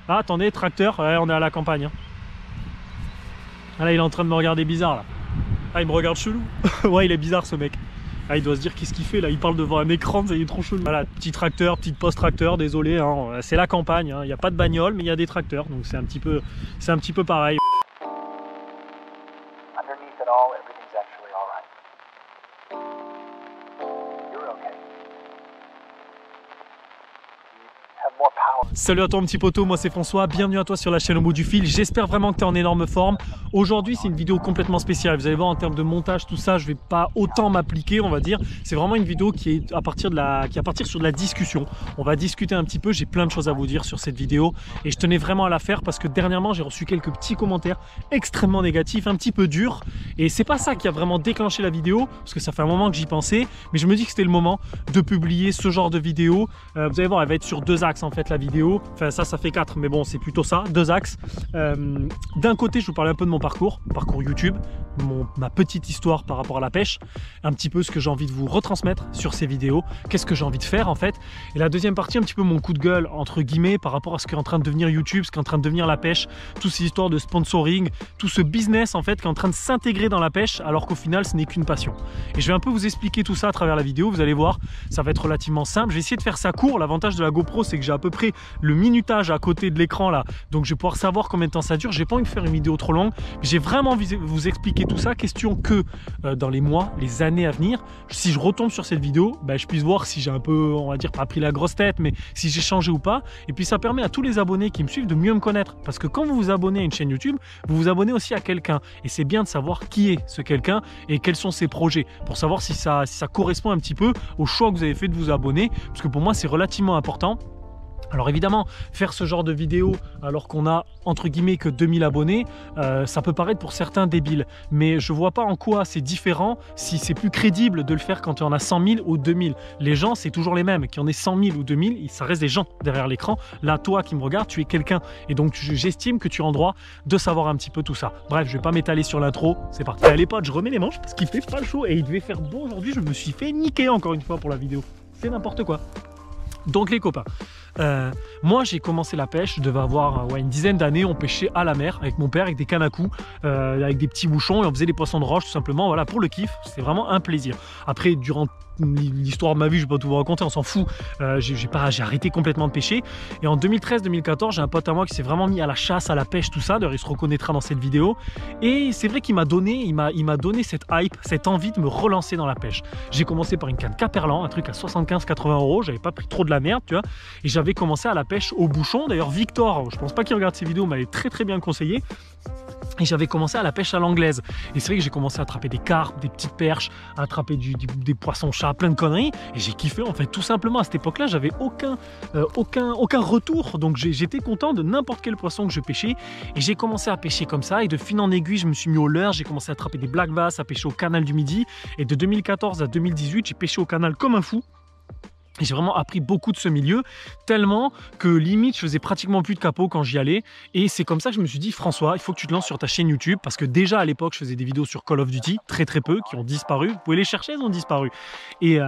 Ah, attendez, tracteur, ouais, on est à la campagne. Hein. Ah, là, il est en train de me regarder bizarre, là. Ah, il me regarde chelou. Ouais, il est bizarre, ce mec. Ah, il doit se dire qu'est-ce qu'il fait, là. Il parle devant un écran, ça, il est trop chelou. Voilà, petit tracteur, petite post-tracteur, désolé. Hein. C'est la campagne, hein. Il n'y a pas de bagnole, mais il y a des tracteurs. Donc, c'est un petit peu pareil. Underneath it all, everything's actually all right. You're okay. You have more power. Salut à toi mon petit poteau, moi c'est François, bienvenue à toi sur la chaîne Au bout du fil. J'espère vraiment que tu es en énorme forme. Aujourd'hui c'est une vidéo complètement spéciale, vous allez voir en termes de montage tout ça, je vais pas autant m'appliquer on va dire. C'est vraiment une vidéo qui est à partir sur de la discussion. On va discuter un petit peu, j'ai plein de choses à vous dire sur cette vidéo et je tenais vraiment à la faire parce que dernièrement j'ai reçu quelques petits commentaires extrêmement négatifs, un petit peu durs et c'est pas ça qui a vraiment déclenché la vidéo parce que ça fait un moment que j'y pensais, mais je me dis que c'était le moment de publier ce genre de vidéo. Vous allez voir, elle va être sur deux axes en fait la vidéo. Enfin ça fait 4 mais bon c'est plutôt ça, deux axes. D'un côté je vous parle un peu de mon parcours YouTube, ma petite histoire par rapport à la pêche, un petit peu ce que j'ai envie de vous retransmettre sur ces vidéos, qu'est-ce que j'ai envie de faire en fait. Et la deuxième partie un petit peu mon coup de gueule entre guillemets par rapport à ce qui est en train de devenir YouTube, ce qui est en train de devenir la pêche, toutes ces histoires de sponsoring, tout ce business en fait qui est en train de s'intégrer dans la pêche alors qu'au final ce n'est qu'une passion. Et je vais un peu vous expliquer tout ça à travers la vidéo, vous allez voir, ça va être relativement simple. Je vais essayer de faire ça court, l'avantage de la GoPro c'est que j'ai à peu près le minutage à côté de l'écran là, donc je vais pouvoir savoir combien de temps ça dure. J'ai pas envie de faire une vidéo trop longue, j'ai vraiment envie de vous expliquer tout ça, question que dans les mois, les années à venir, si je retombe sur cette vidéo, je puisse voir si j'ai un peu, on va dire, pas pris la grosse tête, mais si j'ai changé ou pas. Et puis ça permet à tous les abonnés qui me suivent de mieux me connaître, parce que quand vous vous abonnez à une chaîne YouTube, vous vous abonnez aussi à quelqu'un, et c'est bien de savoir qui est ce quelqu'un et quels sont ses projets, pour savoir si ça correspond un petit peu au choix que vous avez fait de vous abonner, parce que pour moi c'est relativement important. Alors évidemment, faire ce genre de vidéo alors qu'on a entre guillemets que 2000 abonnés, ça peut paraître pour certains débile, mais je vois pas en quoi c'est différent, si c'est plus crédible de le faire quand tu en as 100 000 ou 2000. Les gens, c'est toujours les mêmes, qu'il y en ait 100 000 ou 2000, ça reste des gens derrière l'écran. Là, toi qui me regardes, tu es quelqu'un, et donc j'estime que tu es en droit de savoir un petit peu tout ça. Bref, je vais pas m'étaler sur l'intro, c'est parti. Allez potes, je remets les manches parce qu'il fait pas chaud et il devait faire beau aujourd'hui, je me suis fait niquer encore une fois pour la vidéo. C'est n'importe quoi. Donc les copains, moi j'ai commencé la pêche, je devais avoir une dizaine d'années, on pêchait à la mer avec mon père avec des cannes à coups, avec des petits bouchons et on faisait des poissons de roche tout simplement, voilà, pour le kiff, c'était vraiment un plaisir. Après durant l'histoire de ma vie, je vais pas tout vous raconter, on s'en fout, j'ai arrêté complètement de pêcher et en 2013-2014 j'ai un pote à moi qui s'est vraiment mis à la chasse, à la pêche, tout ça, d'ailleurs il se reconnaîtra dans cette vidéo et c'est vrai qu'il m'a donné, cette hype, cette envie de me relancer dans la pêche. J'ai commencé par une canne Caperlan, un truc à 75-80 €, j'avais pas pris trop de la merde tu vois, et j'avais commencé à la pêche au bouchon. D'ailleurs Victor, je pense pas qu'il regarde ces vidéos, m'avait très bien conseillé. Et j'avais commencé à la pêche à l'anglaise. Et c'est vrai que j'ai commencé à attraper des carpes, des petites perches, à attraper des poissons-chats, plein de conneries. Et j'ai kiffé en fait tout simplement. À cette époque-là, j'avais aucun retour. Donc j'étais content de n'importe quel poisson que je pêchais. Et j'ai commencé à pêcher comme ça. Et de fil en aiguille, je me suis mis au leurre. J'ai commencé à attraper des black bass, à pêcher au canal du Midi. Et de 2014 à 2018, j'ai pêché au canal comme un fou. Et j'ai vraiment appris beaucoup de ce milieu, tellement que limite je faisais pratiquement plus de capot quand j'y allais. Et c'est comme ça que je me suis dit, François, il faut que tu te lances sur ta chaîne YouTube, parce que déjà à l'époque je faisais des vidéos sur Call of Duty, très peu, qui ont disparu. Vous pouvez les chercher, elles ont disparu. Et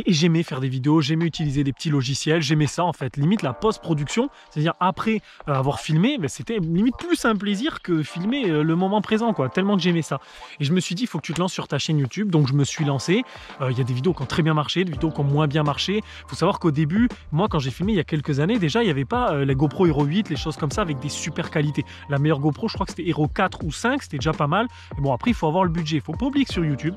j'aimais faire des vidéos, j'aimais utiliser des petits logiciels, j'aimais ça en fait, limite la post-production, c'est-à-dire après avoir filmé, c'était limite plus un plaisir que filmer le moment présent quoi, tellement que j'aimais ça. Et je me suis dit, il faut que tu te lances sur ta chaîne YouTube, donc je me suis lancé. Il y a des vidéos qui ont très bien marché, des vidéos qui ont moins bien marché. Il faut savoir qu'au début, moi quand j'ai filmé il y a quelques années, déjà il n'y avait pas la GoPro Hero 8, les choses comme ça avec des super qualités. La meilleure GoPro, je crois que c'était Hero 4 ou 5, c'était déjà pas mal. Mais bon, après il faut avoir le budget, il faut pas oublier que sur YouTube,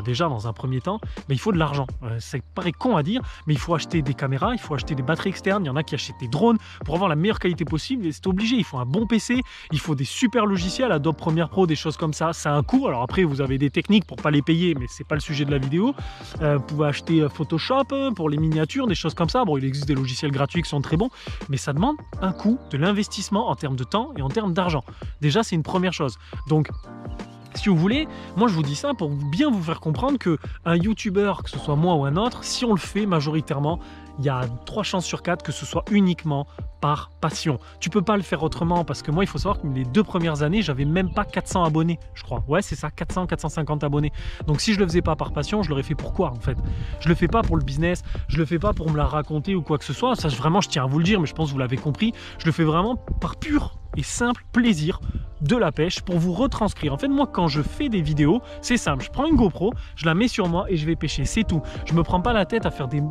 déjà dans un premier temps, mais il faut de l'argent. Ça paraît con à dire, mais il faut acheter des caméras, il faut acheter des batteries externes, il y en a qui achètent des drones pour avoir la meilleure qualité possible, et c'est obligé, il faut un bon PC, il faut des super logiciels, Adobe Premiere Pro, des choses comme ça a un coût. Alors après vous avez des techniques pour pas les payer, mais c'est pas le sujet de la vidéo. Vous pouvez acheter Photoshop pour les miniatures, des choses comme ça. Bon, il existe des logiciels gratuits qui sont très bons, mais ça demande un coût, de l'investissement en termes de temps et en termes d'argent. Déjà c'est une première chose. Donc si vous voulez, moi je vous dis ça pour bien vous faire comprendre qu'un youtubeur, que ce soit moi ou un autre, si on le fait majoritairement, il y a 3 chances sur 4 que ce soit uniquement par passion. Tu peux pas le faire autrement parce que moi, il faut savoir que les 2 premières années, j'avais même pas 400 abonnés, je crois. Ouais, c'est ça, 400, 450 abonnés. Donc si je le faisais pas par passion, je l'aurais fait pour quoi en fait? Je le fais pas pour le business, je le fais pas pour me la raconter ou quoi que ce soit. Ça, vraiment, je tiens à vous le dire, mais je pense que vous l'avez compris. Je le fais vraiment par pur et simple plaisir de la pêche pour vous retranscrire. En fait, moi, quand je fais des vidéos, c'est simple. Je prends une GoPro, je la mets sur moi et je vais pêcher. C'est tout. Je me prends pas la tête à faire des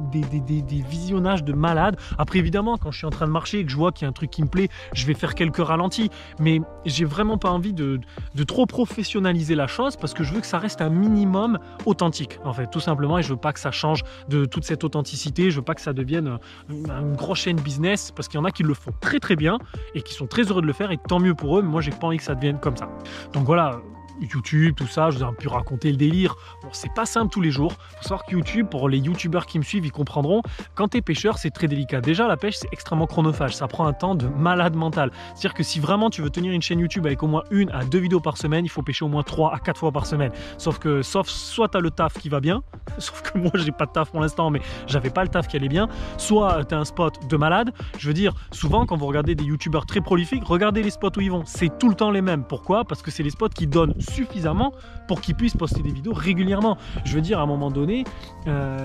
visionnages de malade. Après, évidemment, quand je suis en train de marcher et que je vois qu'il y a un truc qui me plaît, je vais faire quelques ralentis. Mais j'ai vraiment pas envie de trop professionnaliser la chose parce que je veux que ça reste un minimum authentique, en fait, tout simplement. Et je veux pas que ça change de toute cette authenticité. Je veux pas que ça devienne une grosse chaîne business parce qu'il y en a qui le font très très bien et qui sont très heureux de le faire et tant mieux pour eux. Mais moi, j'ai pas envie que ça devienne comme ça. Donc voilà, YouTube, tout ça, je vous ai un peu raconté le délire. Bon, c'est pas simple tous les jours. Faut savoir que YouTube, pour les youtubeurs qui me suivent, ils comprendront. Quand tu es pêcheur, c'est très délicat. Déjà, la pêche, c'est extrêmement chronophage. Ça prend un temps de malade mental. C'est-à-dire que si vraiment tu veux tenir une chaîne YouTube avec au moins 1 à 2 vidéos par semaine, il faut pêcher au moins 3 à 4 fois par semaine. Sauf soit tu as le taf qui va bien, sauf que moi, j'ai pas de taf pour l'instant, mais j'avais pas le taf qui allait bien. Soit tu as un spot de malade. Je veux dire, souvent, quand vous regardez des youtubeurs très prolifiques, regardez les spots où ils vont. C'est tout le temps les mêmes. Pourquoi? Parce que c'est les spots qui donnent suffisamment pour qu'ils puissent poster des vidéos régulièrement. Je veux dire, à un moment donné,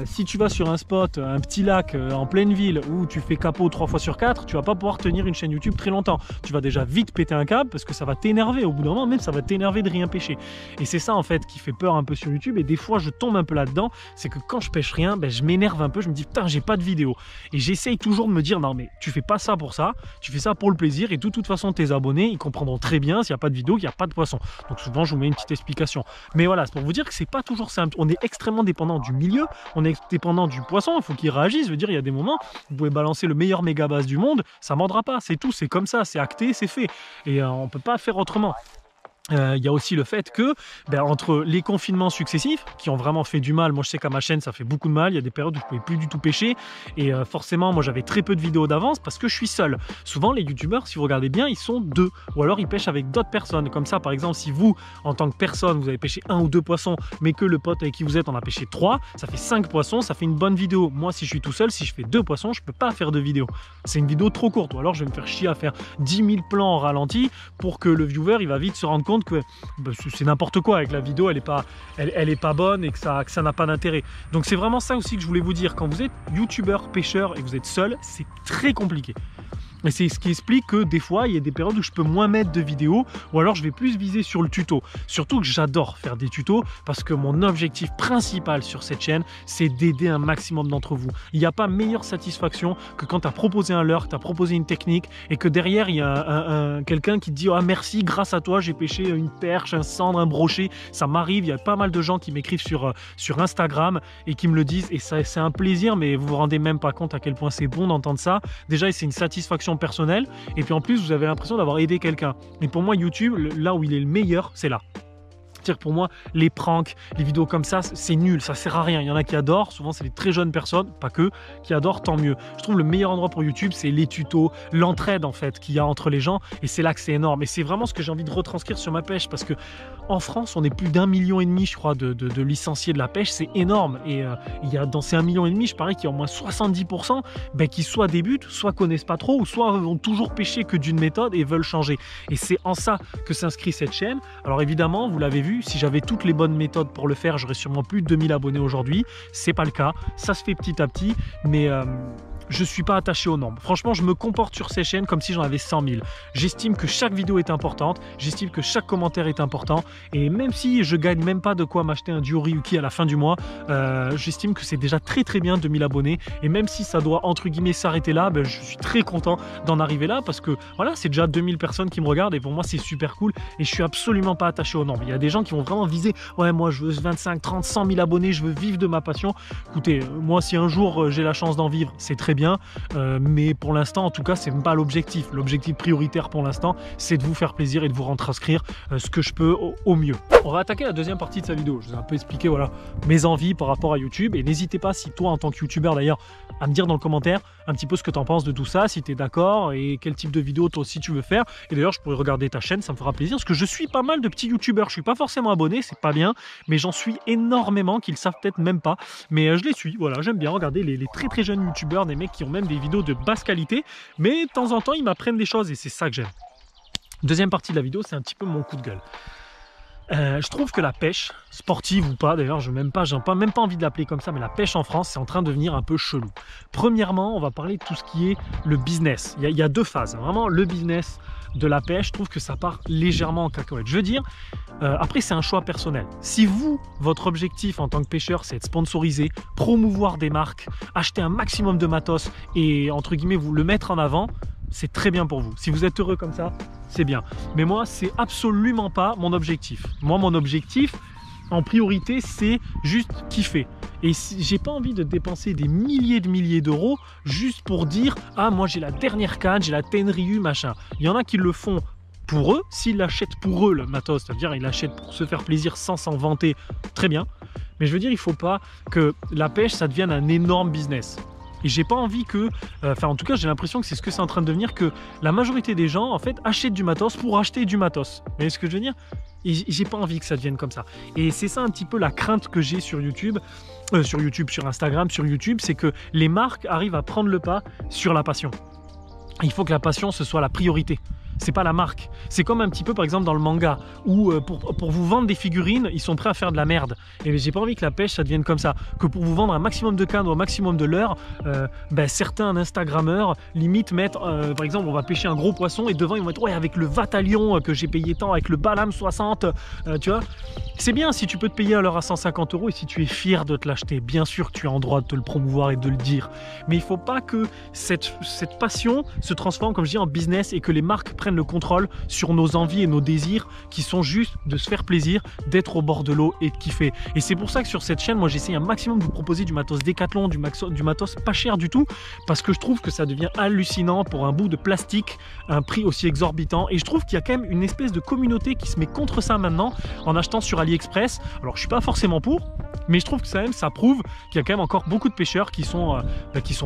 si tu vas sur un spot, un petit lac en pleine ville où tu fais capot 3 fois sur 4, tu vas pas pouvoir tenir une chaîne YouTube très longtemps. Tu vas déjà vite péter un câble parce que ça va t'énerver. Au bout d'un moment, même ça va t'énerver de rien pêcher. Et c'est ça en fait qui fait peur un peu sur YouTube. Et des fois, je tombe un peu là-dedans. C'est que quand je pêche rien, je m'énerve un peu. Je me dis putain, j'ai pas de vidéo. Et j'essaye toujours de me dire non mais tu fais pas ça pour ça. Tu fais ça pour le plaisir. Et de toute façon, tes abonnés, ils comprendront très bien s'il n'y a pas de vidéo, qu'il n'y a pas de poisson. Donc souvent, je vous mets une petite explication. Mais voilà, c'est pour vous dire que c'est pas toujours simple. On est extrêmement dépendant du milieu, on est dépendant du poisson, il faut qu'il réagisse. Je veux dire, il y a des moments, vous pouvez balancer le meilleur méga bass du monde, ça mordra pas, c'est tout, c'est comme ça, c'est acté, c'est fait. Et on peut pas faire autrement. Il y a aussi le fait que entre les confinements successifs qui ont vraiment fait du mal, moi je sais qu'à ma chaîne ça fait beaucoup de mal, il y a des périodes où je ne pouvais plus du tout pêcher et forcément moi j'avais très peu de vidéos d'avance parce que je suis seul. Souvent les youtubeurs, si vous regardez bien, ils sont 2 ou alors ils pêchent avec d'autres personnes. Comme ça par exemple, si vous en tant que personne vous avez pêché 1 ou 2 poissons mais que le pote avec qui vous êtes en a pêché 3, ça fait 5 poissons, ça fait une bonne vidéo. Moi si je suis tout seul, si je fais 2 poissons, je peux pas faire de vidéo, c'est une vidéo trop courte ou alors je vais me faire chier à faire 10 000 plans en ralenti pour que le viewer il va vite se rendre compte que c'est n'importe quoi avec la vidéo, elle est pas bonne et que ça n'a pas d'intérêt. Donc c'est vraiment ça aussi que je voulais vous dire. Quand vous êtes youtubeur, pêcheur et que vous êtes seul, c'est très compliqué. Et c'est ce qui explique que des fois, il y a des périodes où je peux moins mettre de vidéos ou alors je vais plus viser sur le tuto. Surtout que j'adore faire des tutos parce que mon objectif principal sur cette chaîne, c'est d'aider un maximum d'entre vous. Il n'y a pas meilleure satisfaction que quand tu as proposé un leurre, tu as proposé une technique et que derrière, il y a quelqu'un qui te dit « Ah merci, grâce à toi, j'ai pêché une perche, un cendre, un brochet. » Ça m'arrive, il y a pas mal de gens qui m'écrivent sur Instagram et qui me le disent et ça, c'est un plaisir, mais vous vous rendez même pas compte à quel point c'est bon d'entendre ça. Déjà, c'est une satisfaction personnelle et puis en plus vous avez l'impression d'avoir aidé quelqu'un. Et pour moi YouTube, là où il est le meilleur, c'est là. C'est-à-dire pour moi, les pranks, les vidéos comme ça, c'est nul, ça sert à rien. Il y en a qui adorent, souvent c'est les très jeunes personnes, pas que, qui adorent, tant mieux. Je trouve le meilleur endroit pour YouTube, c'est les tutos, l'entraide en fait qu'il y a entre les gens et c'est là que c'est énorme. Et c'est vraiment ce que j'ai envie de retranscrire sur ma pêche parce que en France, on est plus d'1,5 million, je crois, de licenciés de la pêche, c'est énorme. Et il y a dans ces 1,5 million, je parie qu'il y a au moins 70% qui soit débutent, soit connaissent pas trop, ou soit ont toujours pêché que d'une méthode et veulent changer. Et c'est en ça que s'inscrit cette chaîne. Alors évidemment, vous l'avez vu, si j'avais toutes les bonnes méthodes pour le faire, j'aurais sûrement plus de 2000 abonnés aujourd'hui. C'est pas le cas, ça se fait petit à petit, mais je suis pas attaché au nombre. Franchement, je me comporte sur ces chaînes comme si j'en avais 100 000. J'estime que chaque vidéo est importante, j'estime que chaque commentaire est important, et même si je gagne même pas de quoi m'acheter un duo Ryuki à la fin du mois, j'estime que c'est déjà très très bien 2000 abonnés, et même si ça doit entre guillemets s'arrêter là, je suis très content d'en arriver là, parce que voilà, c'est déjà 2000 personnes qui me regardent, et pour moi c'est super cool, et je suis absolument pas attaché au nombre. Il y a des gens qui vont vraiment viser, ouais moi je veux 25, 30, 100 000 abonnés, je veux vivre de ma passion. Écoutez, moi si un jour j'ai la chance d'en vivre, c'est très bien, mais pour l'instant, en tout cas, c'est pas l'objectif. L'objectif prioritaire pour l'instant, c'est de vous faire plaisir et de vous retranscrire ce que je peux au mieux. On va attaquer la deuxième partie de sa vidéo. Je vous ai un peu expliqué voilà, mes envies par rapport à YouTube, et n'hésitez pas, si toi, en tant que YouTubeur d'ailleurs, à me dire dans le commentaire un petit peu ce que tu en penses de tout ça, si tu es d'accord et quel type de vidéo toi aussi tu veux faire. Et d'ailleurs, je pourrais regarder ta chaîne, ça me fera plaisir, parce que je suis pas mal de petits YouTubeurs. Je suis pas forcément abonné, c'est pas bien, mais j'en suis énormément qui le savent peut-être même pas. Mais je les suis, voilà, j'aime bien regarder les très très jeunes YouTubeurs, des mecs qui ont même des vidéos de basse qualité, mais de temps en temps, ils m'apprennent des choses et c'est ça que j'aime. Deuxième partie de la vidéo, c'est un petit peu mon coup de gueule. Je trouve que la pêche, sportive ou pas, d'ailleurs, j'ai même pas envie de l'appeler comme ça, mais la pêche en France, c'est en train de devenir un peu chelou. Premièrement, on va parler de tout ce qui est le business. Il y a deux phases. Vraiment, le business de la pêche, je trouve que ça part légèrement en cacahuète. Je veux dire, après, c'est un choix personnel. Si vous, votre objectif en tant que pêcheur, c'est être sponsorisé, promouvoir des marques, acheter un maximum de matos et, entre guillemets, vous le mettre en avant, c'est très bien pour vous. Si vous êtes heureux comme ça, c'est bien. Mais moi, c'est absolument pas mon objectif. Moi, mon objectif, en priorité, c'est juste kiffer. Et j'ai pas envie de dépenser des milliers d'euros juste pour dire « Ah, moi, j'ai la dernière canne, j'ai la Tenryu, machin. » Il y en a qui le font pour eux. S'ils l'achètent pour eux, le matos, c'est-à-dire ils l'achètent pour se faire plaisir sans s'en vanter, très bien. Mais je veux dire, il faut pas que la pêche, ça devienne un énorme business. Et j'ai pas envie que, enfin en tout cas j'ai l'impression que c'est ce que c'est en train de devenir, que la majorité des gens en fait achètent du matos pour acheter du matos. Vous voyez ce que je veux dire? Et j'ai pas envie que ça devienne comme ça. Et c'est ça un petit peu la crainte que j'ai sur YouTube, sur Instagram, sur YouTube, c'est que les marques arrivent à prendre le pas sur la passion. Il faut que la passion ce soit la priorité. C'est pas la marque. C'est comme un petit peu par exemple dans le manga où pour vous vendre des figurines, ils sont prêts à faire de la merde. Et j'ai pas envie que la pêche ça devienne comme ça. Que pour vous vendre un maximum de cannes ou un maximum de leurres, certains Instagrammeurs limite mettent, par exemple, on va pêcher un gros poisson et devant ils vont mettre ouais avec le Vatalion que j'ai payé tant, avec le Balam 60, tu vois. C'est bien si tu peux te payer à l'heure à 150 € et si tu es fier de te l'acheter. Bien sûr que tu as en droit de te le promouvoir et de le dire. Mais il faut pas que cette passion se transforme, comme je dis, en business et que les marques prennent le contrôle sur nos envies et nos désirs qui sont juste de se faire plaisir, d'être au bord de l'eau et de kiffer. Et c'est pour ça que sur cette chaîne, moi j'essaie un maximum de vous proposer du matos Decathlon, du matos pas cher du tout, parce que je trouve que ça devient hallucinant pour un bout de plastique, un prix aussi exorbitant. Et je trouve qu'il y a quand même une espèce de communauté qui se met contre ça maintenant en achetant sur AliExpress. Alors je suis pas forcément pour, mais je trouve que ça prouve qu'il y a quand même encore beaucoup de pêcheurs qui sont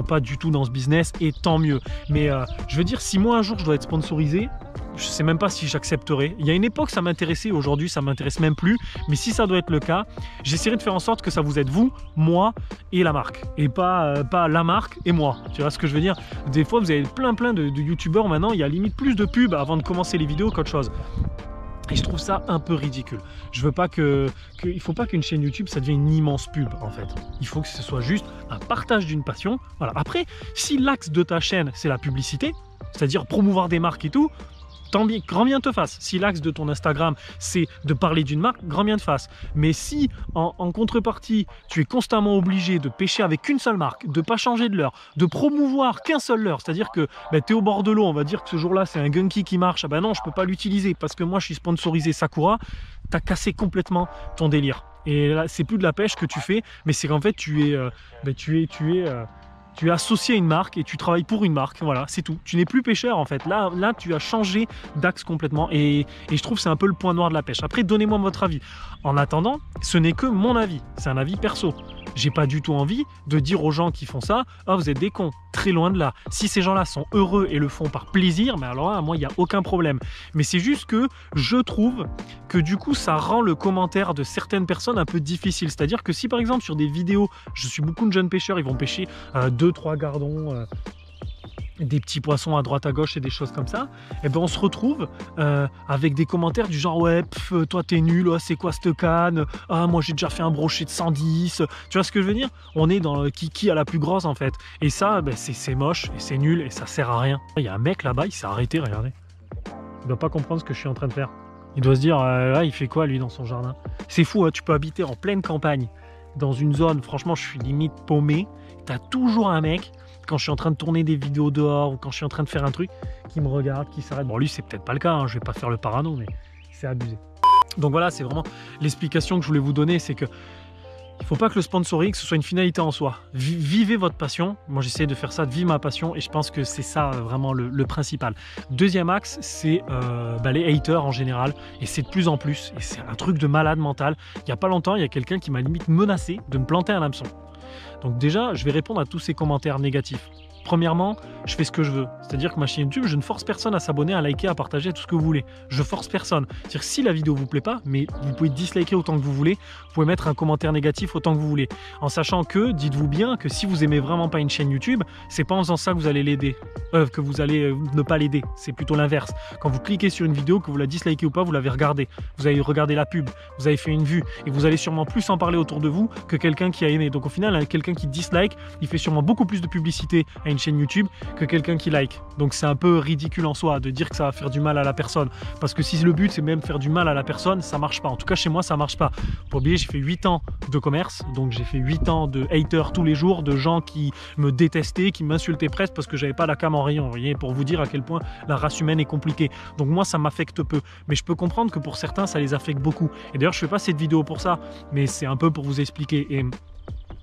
pas du tout dans ce business, et tant mieux. Mais je veux dire, si moi un jour je dois être sponsorisé, je sais même pas si j'accepterai. Il y a une époque ça m'intéressait, aujourd'hui ça m'intéresse même plus, mais si ça doit être le cas, j'essaierai de faire en sorte que ça vous aide vous, moi et la marque, et pas la marque et moi. Tu vois ce que je veux dire? Des fois vous avez plein de youtubeurs maintenant, il y a limite plus de pubs avant de commencer les vidéos qu'autre chose. Et je trouve ça un peu ridicule. Je veux pas il faut pas qu'une chaîne YouTube ça devienne une immense pub en fait. Il faut que ce soit juste un partage d'une passion. Voilà. Après, si l'axe de ta chaîne c'est la publicité, c'est-à-dire promouvoir des marques et tout, tant bien, grand bien te fasse. Si l'axe de ton Instagram, c'est de parler d'une marque, grand bien te fasse. Mais si, en contrepartie, tu es constamment obligé de pêcher avec une seule marque, de ne pas changer de leurre, de promouvoir qu'un seul leurre, c'est-à-dire que tu es au bord de l'eau, on va dire que ce jour-là, c'est un gunky qui marche, ah ben non, je ne peux pas l'utiliser parce que moi, je suis sponsorisé Sakura, tu as cassé complètement ton délire. Et là, c'est plus de la pêche que tu fais, mais c'est qu'en fait, tu es associé à une marque et tu travailles pour une marque, voilà, c'est tout. Tu n'es plus pêcheur en fait. Là, tu as changé d'axe complètement et je trouve que c'est un peu le point noir de la pêche. Après, donnez-moi votre avis. En attendant, ce n'est que mon avis, c'est un avis perso. J'ai pas du tout envie de dire aux gens qui font ça « Ah, vous êtes des cons ». Très loin de là. Si ces gens-là sont heureux et le font par plaisir, mais alors là, moi, il n'y a aucun problème. Mais c'est juste que je trouve que du coup, ça rend le commentaire de certaines personnes un peu difficile. C'est-à-dire que si par exemple sur des vidéos, je suis beaucoup de jeunes pêcheurs, ils vont pêcher 2-3 gardons, des petits poissons à droite à gauche et des choses comme ça, et ben on se retrouve avec des commentaires du genre ouais toi t'es nul, oh, c'est quoi cette canne, ah moi j'ai déjà fait un brochet de 110, tu vois ce que je veux dire? On est dans le kiki à la plus grosse en fait, et ça c'est moche et c'est nul et ça sert à rien. Il y a un mec là-bas, il s'est arrêté, regardez, il doit pas comprendre ce que je suis en train de faire, il doit se dire il fait quoi lui dans son jardin? C'est fou, hein, tu peux habiter en pleine campagne dans une zone, franchement je suis limite paumé, t'as toujours un mec quand je suis en train de tourner des vidéos dehors ou quand je suis en train de faire un truc qui me regarde, qui s'arrête. Bon, lui, c'est peut-être pas le cas, hein, je vais pas faire le parano, mais c'est abusé. Donc voilà, c'est vraiment l'explication que je voulais vous donner, c'est que Il ne faut pas que le sponsoring ce soit une finalité en soi. Vivez votre passion. Moi, j'essaie de faire ça, de vivre ma passion, et je pense que c'est ça vraiment le principal. Deuxième axe, c'est les haters en général, et c'est de plus en plus, et c'est un truc de malade mental. Il n'y a pas longtemps, il y a quelqu'un qui m'a limite menacé de me planter un hameçon. Donc déjà, je vais répondre à tous ces commentaires négatifs. Premièrement, je fais ce que je veux. C'est-à-dire que ma chaîne YouTube, je ne force personne à s'abonner, à liker, à partager, tout ce que vous voulez. Je force personne. C'est-à-dire que si la vidéo vous plaît pas, mais vous pouvez disliker autant que vous voulez, vous pouvez mettre un commentaire négatif autant que vous voulez. En sachant que, dites-vous bien que si vous aimez vraiment pas une chaîne YouTube, c'est pas en faisant ça que vous allez l'aider, que vous allez ne pas l'aider. C'est plutôt l'inverse. Quand vous cliquez sur une vidéo, que vous la dislikez ou pas, vous l'avez regardée. Vous avez regardé la pub, vous avez fait une vue, et vous allez sûrement plus en parler autour de vous que quelqu'un qui a aimé. Donc au final, quelqu'un qui dislike, il fait sûrement beaucoup plus de publicité à une chaîne YouTube que quelqu'un qui like. Donc c'est un peu ridicule en soi de dire que ça va faire du mal à la personne, parce que si le but c'est même faire du mal à la personne, ça marche pas. En tout cas chez moi ça marche pas. Pour oublier, j'ai fait 8 ans de commerce, donc j'ai fait 8 ans de haters tous les jours, de gens qui me détestaient, qui m'insultaient presque parce que j'avais pas la cam en rayon, vous voyez, pour vous dire à quel point la race humaine est compliquée. Donc moi ça m'affecte peu, mais je peux comprendre que pour certains ça les affecte beaucoup. Et d'ailleurs je fais pas cette vidéo pour ça, mais c'est un peu pour vous expliquer. Et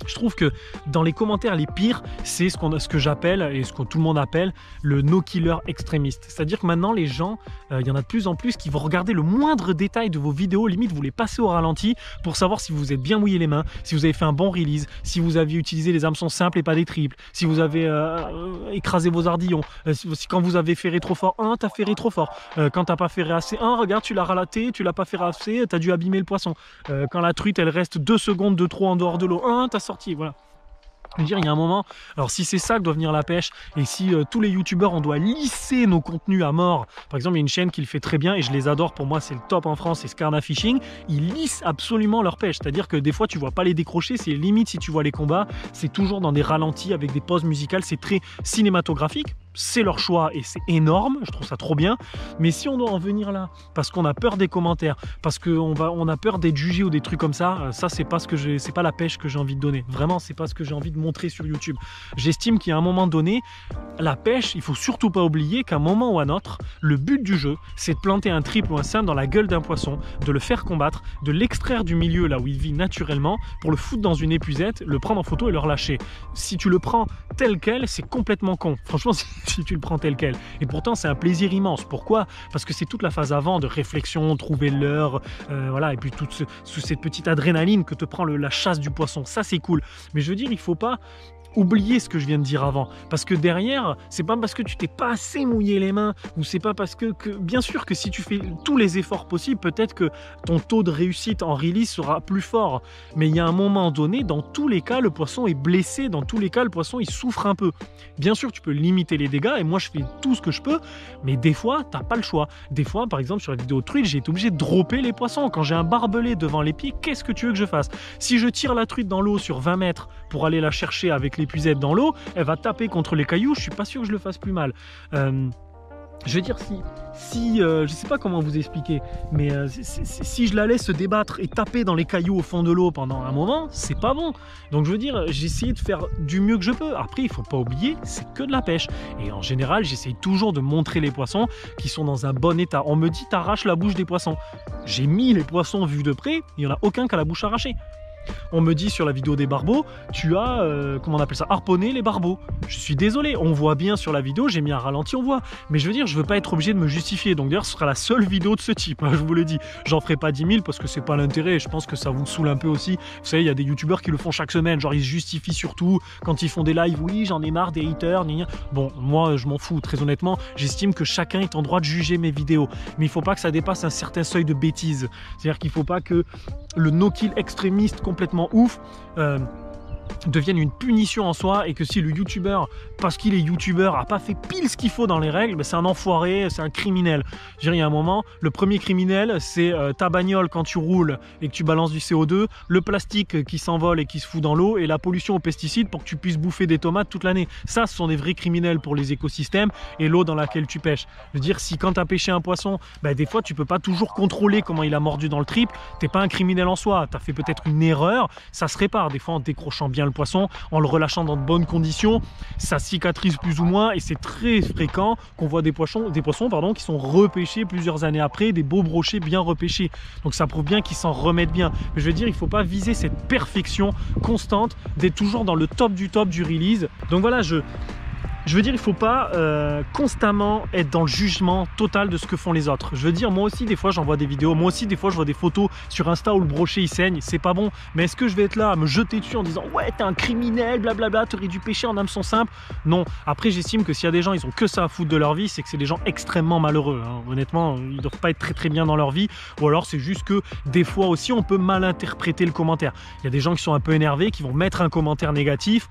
je trouve que dans les commentaires les pires, c'est ce que j'appelle, et ce que tout le monde appelle, le no-killer extrémiste. C'est-à-dire que maintenant, les gens, il y en a de plus en plus qui vont regarder le moindre détail de vos vidéos, limite vous les passez au ralenti pour savoir si vous vous êtes bien mouillé les mains, si vous avez fait un bon release, si vous avez utilisé les hameçons simples et pas des triples, si vous avez écrasé vos ardillons, quand vous avez ferré trop fort, t'as ferré trop fort, quand t'as pas ferré assez, regarde, tu l'as raté, tu l'as pas ferré assez, t'as dû abîmer le poisson, quand la truite elle reste 2 secondes de trop en dehors de l'eau, t'as sorti, voilà. Je veux dire, il y a un moment, alors si c'est ça que doit venir la pêche, et si tous les youtubeurs on doit lisser nos contenus à mort, par exemple il y a une chaîne qui le fait très bien et je les adore, pour moi c'est le top en France, c'est Scarna Fishing, ils lissent absolument leur pêche, c'est-à-dire que des fois tu vois pas les décrocher, c'est limite si tu vois les combats, c'est toujours dans des ralentis avec des pauses musicales, c'est très cinématographique. C'est leur choix et c'est énorme, je trouve ça trop bien. Mais si on doit en venir là, parce qu'on a peur des commentaires, parce qu'on a peur d'être jugé ou des trucs comme ça, ça c'est pas c'est pas la pêche que j'ai envie de donner. Vraiment, c'est pas ce que j'ai envie de montrer sur YouTube. J'estime qu'à un moment donné, la pêche, il faut surtout pas oublier qu'à un moment ou à un autre, le but du jeu, c'est de planter un triple ou un simple dans la gueule d'un poisson, de le faire combattre, de l'extraire du milieu là où il vit naturellement, pour le foutre dans une épuisette, le prendre en photo et le relâcher. Si tu le prends tel quel, c'est complètement con. Franchement, si tu le prends tel quel. Et pourtant, c'est un plaisir immense. Pourquoi? Parce que c'est toute la phase avant de réflexion, trouver l'heure, voilà, et puis toute cette petite adrénaline que te prend la chasse du poisson. Ça, c'est cool. Mais je veux dire, il faut pas oublier ce que je viens de dire avant, parce que derrière, c'est pas parce que tu t'es pas assez mouillé les mains, ou c'est pas parce que bien sûr que si tu fais tous les efforts possibles, peut-être que ton taux de réussite en release sera plus fort, mais il y a un moment donné, dans tous les cas, le poisson est blessé, dans tous les cas, le poisson il souffre un peu. Bien sûr, tu peux limiter les dégâts, et moi je fais tout ce que je peux, mais des fois, t'as pas le choix. Des fois, par exemple, sur la vidéo de truite, j'ai été obligé de dropper les poissons. Quand j'ai un barbelé devant les pieds, qu'est-ce que tu veux que je fasse? Si je tire la truite dans l'eau sur 20 mètres pour aller la chercher avec l'épuisette dans l'eau, elle va taper contre les cailloux, je suis pas sûr que je le fasse plus mal. Je veux dire, je sais pas comment vous expliquer, mais si je la laisse se débattre et taper dans les cailloux au fond de l'eau pendant un moment, c'est pas bon. Donc je veux dire, j'ai essayé de faire du mieux que je peux. Après, il faut pas oublier, c'est que de la pêche. Et en général, j'essaye toujours de montrer les poissons qui sont dans un bon état. On me dit, t'arraches la bouche des poissons. J'ai mis les poissons vus de près, il y en a aucun qui a la bouche arrachée. On me dit sur la vidéo des barbeaux, tu as, comment on appelle ça, harponné les barbeaux. Je suis désolé, on voit bien sur la vidéo, j'ai mis un ralenti, on voit. Mais je veux dire, je veux pas être obligé de me justifier. Donc d'ailleurs, ce sera la seule vidéo de ce type, hein, je vous le dis. J'en ferai pas 10 000 parce que c'est pas l'intérêt et je pense que ça vous saoule un peu aussi. Vous savez, il y a des youtubeurs qui le font chaque semaine, genre ils se justifient surtout quand ils font des lives. Oui, j'en ai marre des haters, gna gna. Bon, moi, je m'en fous, très honnêtement. J'estime que chacun est en droit de juger mes vidéos. Mais il faut pas que ça dépasse un certain seuil de bêtise. C'est-à-dire qu'il faut pas que le no-kill extrémiste complètement ouf devienne une punition en soi, et que si le youtubeur, parce qu'il est youtubeur, a pas fait pile ce qu'il faut dans les règles, ben c'est un enfoiré, c'est un criminel. Je dirais, il y a un moment, le premier criminel, c'est ta bagnole quand tu roules et que tu balances du CO2, le plastique qui s'envole et qui se fout dans l'eau, et la pollution aux pesticides pour que tu puisses bouffer des tomates toute l'année. Ça, ce sont des vrais criminels pour les écosystèmes et l'eau dans laquelle tu pêches. Je veux dire, si quand tu as pêché un poisson, ben des fois tu peux pas toujours contrôler comment il a mordu dans le triple, t'es pas un criminel en soi, tu as fait peut-être une erreur, ça se répare des fois en décrochant bien bien le poisson, en le relâchant dans de bonnes conditions, ça cicatrise plus ou moins et c'est très fréquent qu'on voit des poissons qui sont repêchés plusieurs années après, des beaux brochets bien repêchés. Donc ça prouve bien qu'ils s'en remettent bien. Mais je veux dire, il ne faut pas viser cette perfection constante d'être toujours dans le top du release. Donc voilà, je veux dire, il ne faut pas constamment être dans le jugement total de ce que font les autres. Je veux dire, moi aussi, des fois, j'envoie des vidéos. Moi aussi, des fois, je vois des photos sur Insta où le brochet, il saigne. C'est pas bon. Mais est-ce que je vais être là à me jeter dessus en disant « Ouais, t'es un criminel, blablabla, t'aurais dû pêcher en hameçon simple ?» Non. Après, j'estime que s'il y a des gens, ils ont que ça à foutre de leur vie, c'est que c'est des gens extrêmement malheureux. Hein. Honnêtement, ils ne doivent pas être très bien dans leur vie. Ou alors, c'est juste que des fois aussi, on peut mal interpréter le commentaire. Il y a des gens qui sont un peu énervés, qui vont mettre un commentaire négatif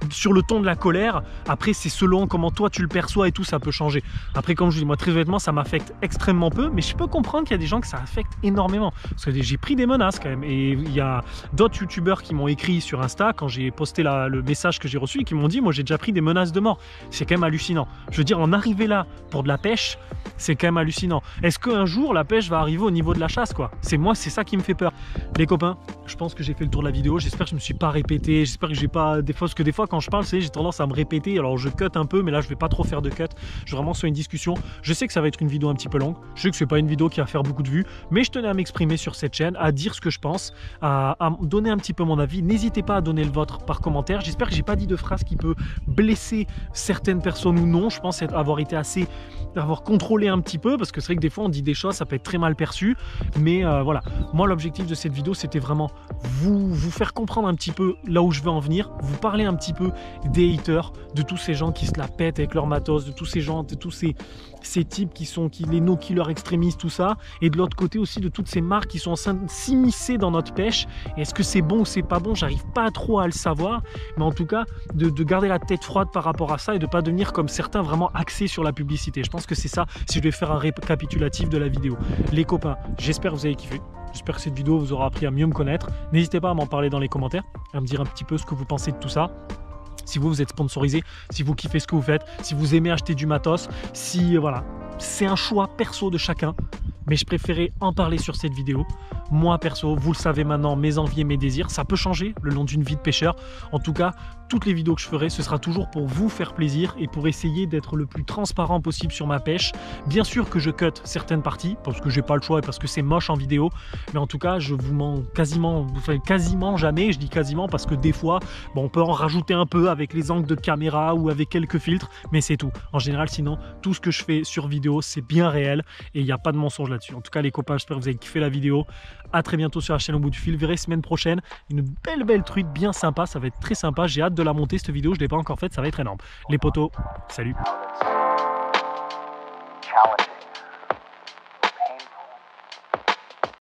sur le ton de la colère. Après, c'est selon comment toi tu le perçois et tout, ça peut changer. Après, comme je dis, moi très honnêtement, ça m'affecte extrêmement peu, mais je peux comprendre qu'il y a des gens que ça affecte énormément. Parce que j'ai pris des menaces quand même. Et il y a d'autres youtubeurs qui m'ont écrit sur Insta quand j'ai posté le message que j'ai reçu et qui m'ont dit, moi j'ai déjà pris des menaces de mort. C'est quand même hallucinant. Je veux dire, en arriver là pour de la pêche, c'est quand même hallucinant. Est-ce qu'un jour la pêche va arriver au niveau de la chasse, quoi? C'est ça qui me fait peur. Les copains, je pense que j'ai fait le tour de la vidéo. J'espère que je me suis pas répété. J'espère que j'ai pas des fois, parce que des fois quand je parle, j'ai tendance à me répéter. Alors je cut un peu, mais là je vais pas trop faire de cut. Je vais vraiment sur une discussion. Je sais que ça va être une vidéo un petit peu longue. Je sais que c'est pas une vidéo qui va faire beaucoup de vues, mais je tenais à m'exprimer sur cette chaîne, à dire ce que je pense, à donner un petit peu mon avis. N'hésitez pas à donner le vôtre par commentaire. J'espère que j'ai pas dit de phrase qui peut blesser certaines personnes ou non. Je pense avoir contrôlé un petit peu, parce que c'est vrai que des fois on dit des choses, ça peut être très mal perçu, mais voilà, moi l'objectif de cette vidéo c'était vraiment vous faire comprendre un petit peu là où je veux en venir, vous parler un petit peu des haters, de tous ces gens qui se la pètent avec leur matos, de tous ces gens, de tous ces types les no-killers extrémistes, tout ça, et de l'autre côté aussi de toutes ces marques qui sont en train de s'immiscer dans notre pêche. Et est-ce que c'est bon ou c'est pas bon, j'arrive pas trop à le savoir, mais en tout cas de garder la tête froide par rapport à ça et de pas devenir comme certains vraiment axés sur la publicité. Je pense que c'est ça, si je vais faire un récapitulatif de la vidéo. Les copains, j'espère que vous avez kiffé. J'espère que cette vidéo vous aura appris à mieux me connaître. N'hésitez pas à m'en parler dans les commentaires, à me dire un petit peu ce que vous pensez de tout ça. Si vous êtes sponsorisé, si vous kiffez ce que vous faites, si vous aimez acheter du matos, voilà, c'est un choix perso de chacun. Mais je préférais en parler sur cette vidéo. Moi perso, vous le savez maintenant, mes envies et mes désirs, ça peut changer le long d'une vie de pêcheur. En tout cas, toutes les vidéos que je ferai, ce sera toujours pour vous faire plaisir et pour essayer d'être le plus transparent possible sur ma pêche. Bien sûr que je cut certaines parties, parce que j'ai pas le choix et parce que c'est moche en vidéo. Mais en tout cas, je vous mens quasiment jamais. Je dis quasiment parce que des fois, bon, on peut en rajouter un peu avec les angles de caméra ou avec quelques filtres, mais c'est tout. En général, sinon, tout ce que je fais sur vidéo, c'est bien réel et il n'y a pas de mensonge là-dessus. En tout cas, les copains, j'espère que vous avez kiffé la vidéo. À très bientôt sur la chaîne Au Bout du Fil. Vous verrez semaine prochaine une belle truite bien sympa. Ça va être très sympa. J'ai hâte de la monter cette vidéo. Je ne l'ai pas encore faite. Ça va être énorme. Les potos, salut. Challenging.